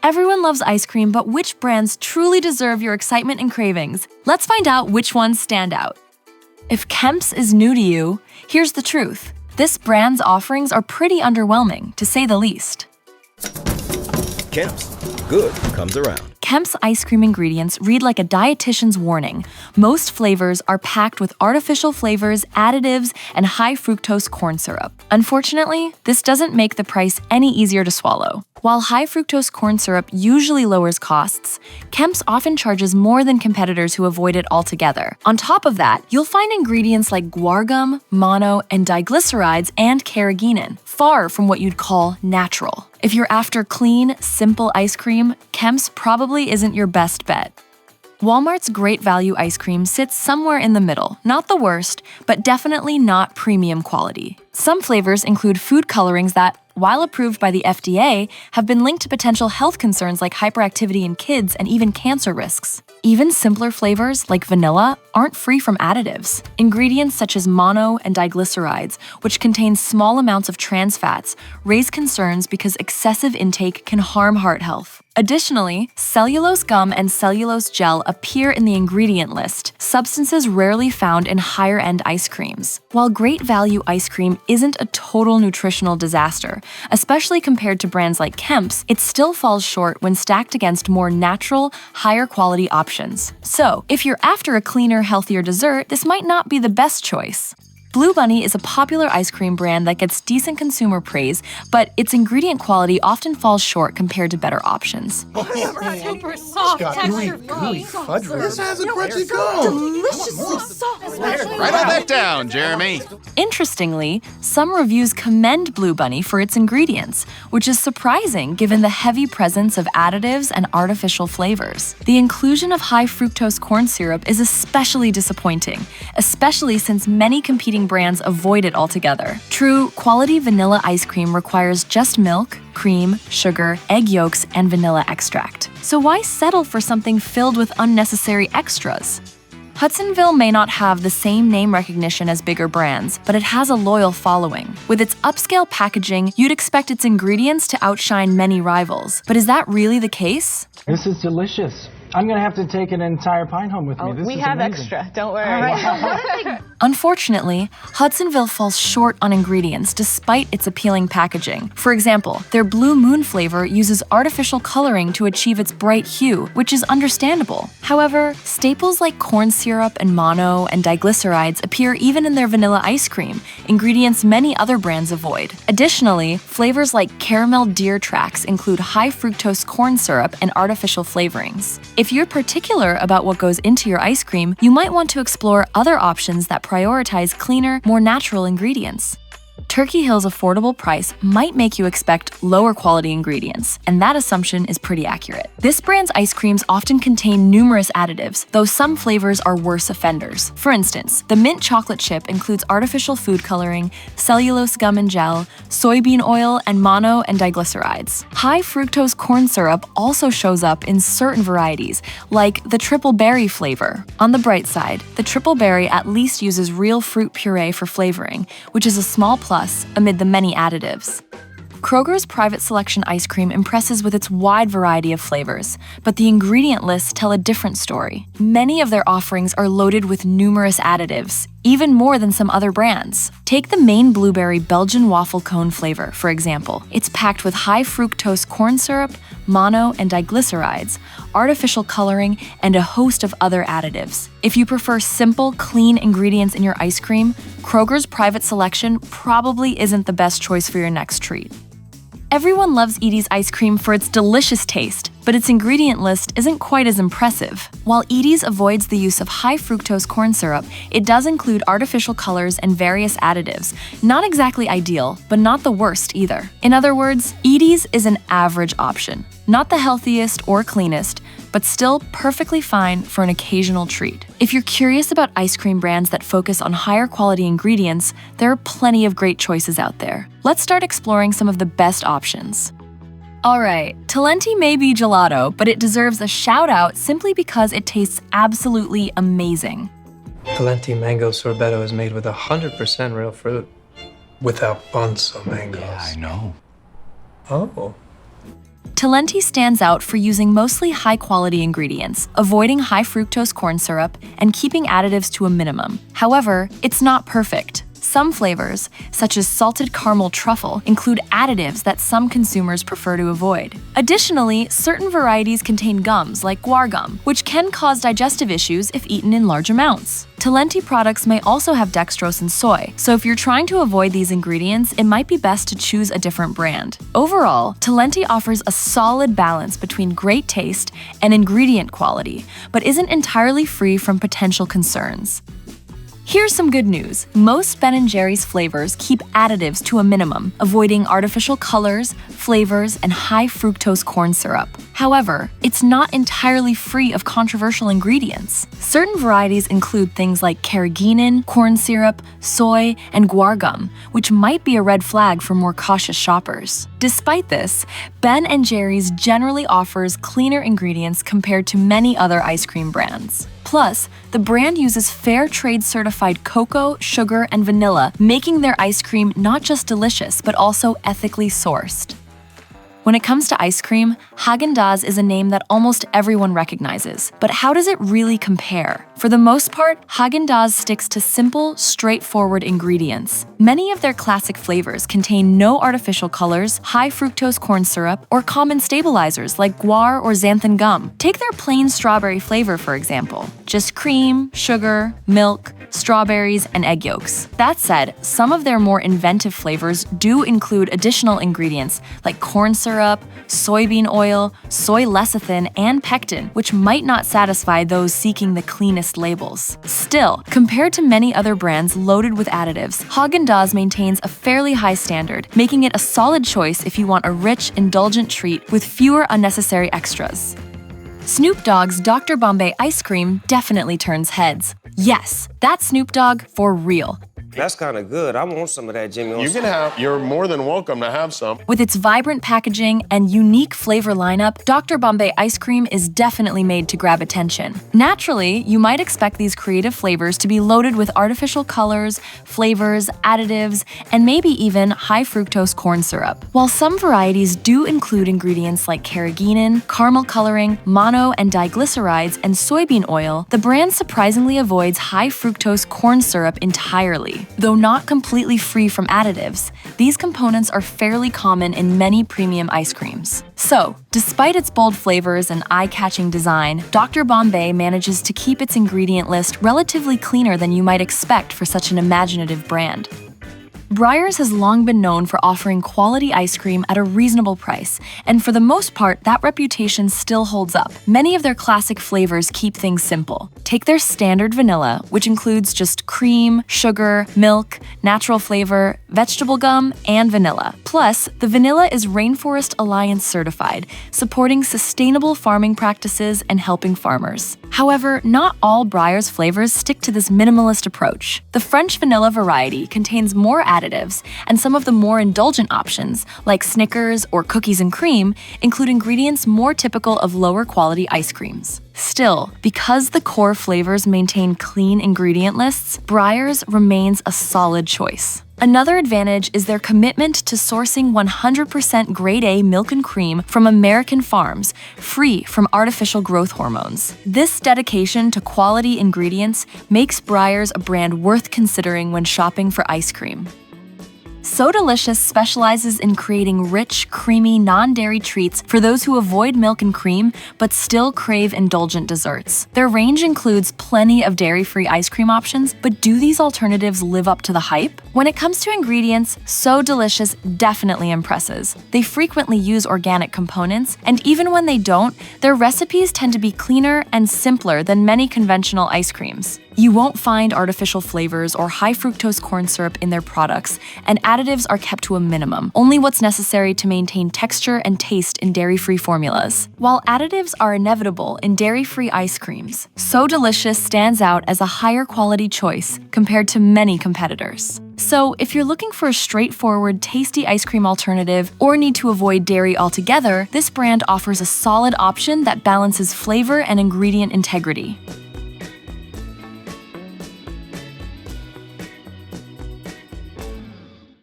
Everyone loves ice cream, but which brands truly deserve your excitement and cravings? Let's find out which ones stand out. If Kemps is new to you, here's the truth. This brand's offerings are pretty underwhelming, to say the least. Kemps, good comes around. Kemps ice cream ingredients read like a dietitian's warning. Most flavors are packed with artificial flavors, additives, and high fructose corn syrup. Unfortunately, this doesn't make the price any easier to swallow. While high fructose corn syrup usually lowers costs, Kemps often charges more than competitors who avoid it altogether. On top of that, you'll find ingredients like guar gum, mono, and diglycerides and carrageenan, far from what you'd call natural. If you're after clean, simple ice cream, Kemps probably isn't your best bet. Walmart's Great Value ice cream sits somewhere in the middle, not the worst, but definitely not premium quality. Some flavors include food colorings that, while approved by the FDA, have been linked to potential health concerns like hyperactivity in kids and even cancer risks. Even simpler flavors, like vanilla, aren't free from additives. Ingredients such as mono and diglycerides, which contain small amounts of trans fats, raise concerns because excessive intake can harm heart health. Additionally, cellulose gum and cellulose gel appear in the ingredient list, substances rarely found in higher-end ice creams. While Great Value ice cream isn't a total nutritional disaster, especially compared to brands like Kemps, it still falls short when stacked against more natural, higher-quality options. So, if you're after a cleaner, healthier dessert, this might not be the best choice. Blue Bunny is a popular ice cream brand that gets decent consumer praise, but its ingredient quality often falls short compared to better options. Super soft texture. This has a crunchy gum. Deliciously soft. Write all that down, Jeremy. Interestingly, some reviews commend Blue Bunny for its ingredients, which is surprising given the heavy presence of additives and artificial flavors. The inclusion of high fructose corn syrup is especially disappointing, especially since many competing brands avoid it altogether. True, quality vanilla ice cream requires just milk, cream, sugar, egg yolks, and vanilla extract. So why settle for something filled with unnecessary extras? Hudsonville may not have the same name recognition as bigger brands, but it has a loyal following. With its upscale packaging, you'd expect its ingredients to outshine many rivals. But is that really the case? This is delicious. I'm gonna have to take an entire pint home with me. This is have amazing. extra, don't worry. Unfortunately, Hudsonville falls short on ingredients despite its appealing packaging. For example, their Blue Moon flavor uses artificial coloring to achieve its bright hue, which is understandable. However, staples like corn syrup and mono and diglycerides appear even in their vanilla ice cream, ingredients many other brands avoid. Additionally, flavors like caramel deer tracks include high fructose corn syrup and artificial flavorings. If you're particular about what goes into your ice cream, you might want to explore other options that prioritize cleaner, more natural ingredients. Turkey Hill's affordable price might make you expect lower quality ingredients, and that assumption is pretty accurate. This brand's ice creams often contain numerous additives, though some flavors are worse offenders. For instance, the mint chocolate chip includes artificial food coloring, cellulose gum and gel, soybean oil, and mono and diglycerides. High fructose corn syrup also shows up in certain varieties, like the triple berry flavor. On the bright side, the triple berry at least uses real fruit puree for flavoring, which is a small plus amid the many additives. Kroger's Private Selection ice cream impresses with its wide variety of flavors, but the ingredient lists tell a different story. Many of their offerings are loaded with numerous additives, even more than some other brands. Take the Maine Blueberry Belgian waffle cone flavor, for example. It's packed with high fructose corn syrup, mono and diglycerides, artificial coloring, and a host of other additives. If you prefer simple, clean ingredients in your ice cream, Kroger's Private Selection probably isn't the best choice for your next treat. Everyone loves Edie's ice cream for its delicious taste, but its ingredient list isn't quite as impressive. While Edie's avoids the use of high fructose corn syrup, it does include artificial colors and various additives. Not exactly ideal, but not the worst either. In other words, Edie's is an average option. Not the healthiest or cleanest, but still perfectly fine for an occasional treat. If you're curious about ice cream brands that focus on higher quality ingredients, there are plenty of great choices out there. Let's start exploring some of the best options. Alright, Talenti may be gelato, but it deserves a shout out simply because it tastes absolutely amazing. Talenti mango sorbetto is made with 100% real fruit, without bunts of mangoes. Yeah, I know. Oh. Talenti stands out for using mostly high-quality ingredients, avoiding high fructose corn syrup, and keeping additives to a minimum. However, it's not perfect. Some flavors, such as salted caramel truffle, include additives that some consumers prefer to avoid. Additionally, certain varieties contain gums like guar gum, which can cause digestive issues if eaten in large amounts. Talenti products may also have dextrose and soy, so if you're trying to avoid these ingredients, it might be best to choose a different brand. Overall, Talenti offers a solid balance between great taste and ingredient quality, but isn't entirely free from potential concerns. Here's some good news. Most Ben & Jerry's flavors keep additives to a minimum, avoiding artificial colors, flavors, and high fructose corn syrup. However, it's not entirely free of controversial ingredients. Certain varieties include things like carrageenan, corn syrup, soy, and guar gum, which might be a red flag for more cautious shoppers. Despite this, Ben & Jerry's generally offers cleaner ingredients compared to many other ice cream brands. Plus, the brand uses fair trade certified cocoa, sugar, and vanilla, making their ice cream not just delicious, but also ethically sourced. When it comes to ice cream, Häagen-Dazs is a name that almost everyone recognizes. But how does it really compare? For the most part, Häagen-Dazs sticks to simple, straightforward ingredients. Many of their classic flavors contain no artificial colors, high fructose corn syrup, or common stabilizers like guar or xanthan gum. Take their plain strawberry flavor, for example. Just cream, sugar, milk, strawberries, and egg yolks. That said, some of their more inventive flavors do include additional ingredients like corn syrup, soybean oil, soy lecithin, and pectin, which might not satisfy those seeking the cleanest labels. Still, compared to many other brands loaded with additives, Häagen-Dazs maintains a fairly high standard, making it a solid choice if you want a rich, indulgent treat with fewer unnecessary extras. Snoop Dogg's Dr. Bombay ice cream definitely turns heads. Yes, that's Snoop Dogg for real. That's kind of good. I want some of that, Jimmy. You can have. You're more than welcome to have some. With its vibrant packaging and unique flavor lineup, Dr. Bombay ice cream is definitely made to grab attention. Naturally, you might expect these creative flavors to be loaded with artificial colors, flavors, additives, and maybe even high fructose corn syrup. While some varieties do include ingredients like carrageenan, caramel coloring, mono and diglycerides, and soybean oil, the brand surprisingly avoids high fructose corn syrup entirely. Though not completely free from additives, these components are fairly common in many premium ice creams. So, despite its bold flavors and eye-catching design, Dr. Bombay manages to keep its ingredient list relatively cleaner than you might expect for such an imaginative brand. Breyers has long been known for offering quality ice cream at a reasonable price, and for the most part, that reputation still holds up. Many of their classic flavors keep things simple. Take their standard vanilla, which includes just cream, sugar, milk, natural flavor, vegetable gum, and vanilla. Plus, the vanilla is Rainforest Alliance certified, supporting sustainable farming practices and helping farmers. However, not all Breyers flavors stick to this minimalist approach. The French vanilla variety contains more additives, and some of the more indulgent options, like Snickers or cookies and cream, include ingredients more typical of lower quality ice creams. Still, because the core flavors maintain clean ingredient lists, Breyers remains a solid choice. Another advantage is their commitment to sourcing 100% grade A milk and cream from American farms, free from artificial growth hormones. This dedication to quality ingredients makes Breyers a brand worth considering when shopping for ice cream. So Delicious specializes in creating rich, creamy, non-dairy treats for those who avoid milk and cream but still crave indulgent desserts. Their range includes plenty of dairy-free ice cream options, but do these alternatives live up to the hype? When it comes to ingredients, So Delicious definitely impresses. They frequently use organic components, and even when they don't, their recipes tend to be cleaner and simpler than many conventional ice creams. You won't find artificial flavors or high fructose corn syrup in their products, and additives are kept to a minimum, only what's necessary to maintain texture and taste in dairy-free formulas. While additives are inevitable in dairy-free ice creams, So Delicious stands out as a higher quality choice compared to many competitors. So, if you're looking for a straightforward, tasty ice cream alternative or need to avoid dairy altogether, this brand offers a solid option that balances flavor and ingredient integrity.